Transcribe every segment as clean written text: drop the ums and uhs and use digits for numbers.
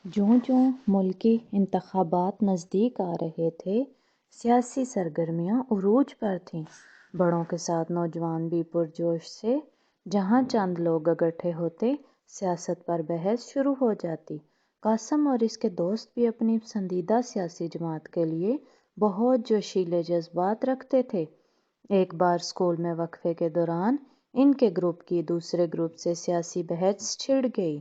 جوں جوں ملکی انتخابات نزدیک آ رہے تھے، سیاسی سرگرمیاں عروج پر تھیں۔ بڑوں کے ساتھ نوجوان بھی پرجوش سے جہاں چند لوگ اکٹھے ہوتے، سیاست پر بحث شروع ہو جاتی۔ قاسم اور اس کے دوست بھی اپنی پسندیدہ سیاسی جماعت کے لیے بہت جوشیلے جذبات رکھتے تھے۔ ایک بار اسکول میں وقفے کے دوران ان کے گروپ کی دوسرے گروپ سے سیاسی بحث چھڑ گئی۔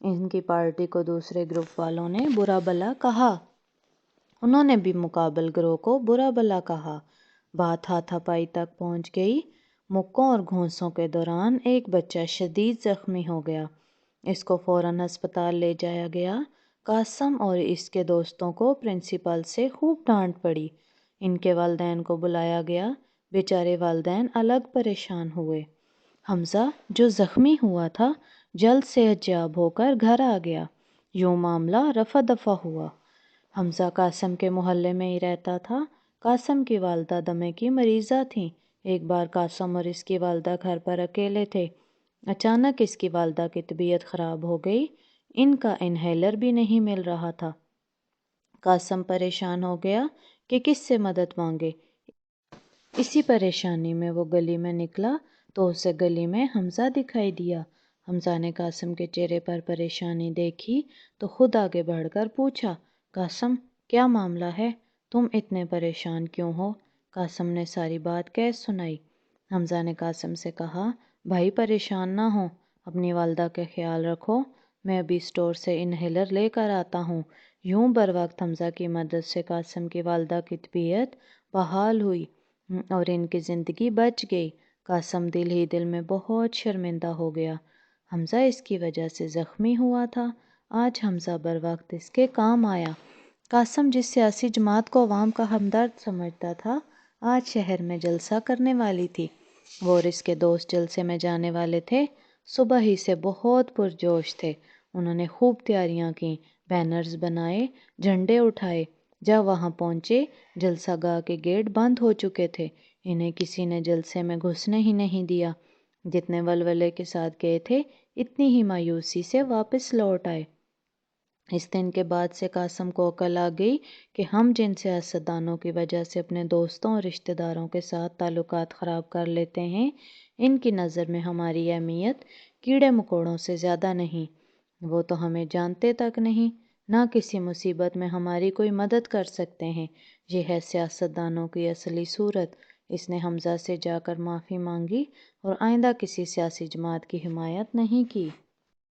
ان کی پارٹی کو دوسرے گروپ والوں نے برا بھلا کہا، انہوں نے بھی مقابل گروہ کو برا بھلا کہا۔ بات ہاتھا پائی تک پہنچ گئی۔ مکوں اور گھونسوں کے دوران ایک بچہ شدید زخمی ہو گیا۔ اس کو فوراً ہسپتال لے جایا گیا۔ قاسم اور اس کے دوستوں کو پرنسپل سے خوب ڈانٹ پڑی۔ ان کے والدین کو بلایا گیا۔ بیچارے والدین الگ پریشان ہوئے۔ حمزہ جو زخمی ہوا تھا جلد صحت یاب ہو کر گھر آ گیا۔ یوں معاملہ رفع دفع ہوا۔ حمزہ قاسم کے محلے میں ہی رہتا تھا۔ قاسم کی والدہ دمے کی مریضہ تھیں۔ ایک بار قاسم اور اس کی والدہ گھر پر اکیلے تھے۔ اچانک اس کی والدہ کی طبیعت خراب ہو گئی۔ ان کا انہیلر بھی نہیں مل رہا تھا۔ قاسم پریشان ہو گیا کہ کس سے مدد مانگے۔ اسی پریشانی میں وہ گلی میں نکلا تو اسے گلی میں حمزہ دکھائی دیا۔ حمزہ نے قاسم کے چہرے پر پریشانی دیکھی تو خود آگے بڑھ کر پوچھا، قاسم کیا معاملہ ہے؟ تم اتنے پریشان کیوں ہو؟ قاسم نے ساری بات کہہ سنائی۔ حمزہ نے قاسم سے کہا، بھائی پریشان نہ ہو، اپنی والدہ کا خیال رکھو، میں ابھی اسٹور سے انہیلر لے کر آتا ہوں۔ یوں بروقت حمزہ کی مدد سے قاسم کی والدہ کی طبیعت بحال ہوئی اور ان کی زندگی بچ گئی۔ قاسم دل ہی دل میں بہت شرمندہ ہو گیا۔ حمزہ اس کی وجہ سے زخمی ہوا تھا، آج حمزہ بروقت اس کے کام آیا۔ قاسم جس سیاسی جماعت کو عوام کا ہمدرد سمجھتا تھا، آج شہر میں جلسہ کرنے والی تھی۔ وہ اور اس کے دوست جلسے میں جانے والے تھے۔ صبح ہی سے بہت پرجوش تھے۔ انہوں نے خوب تیاریاں کیں، بینرز بنائے، جھنڈے اٹھائے۔ جب وہاں پہنچے، جلسہ گاہ کے گیٹ بند ہو چکے تھے۔ انہیں کسی نے جلسے میں گھسنے ہی نہیں دیا۔ جتنے ولولے کے ساتھ گئے تھے، اتنی ہی مایوسی سے واپس لوٹ آئے۔ اس دن کے بعد سے قاسم کو عقل آ گئی کہ ہم جن سیاستدانوں کی وجہ سے اپنے دوستوں اور رشتہ داروں کے ساتھ تعلقات خراب کر لیتے ہیں، ان کی نظر میں ہماری اہمیت کیڑے مکوڑوں سے زیادہ نہیں۔ وہ تو ہمیں جانتے تک نہیں، نہ کسی مصیبت میں ہماری کوئی مدد کر سکتے ہیں۔ یہ ہے سیاستدانوں کی اصلی صورت۔ اس نے حمزہ سے جا کر معافی مانگی اور آئندہ کسی سیاسی جماعت کی حمایت نہیں کی۔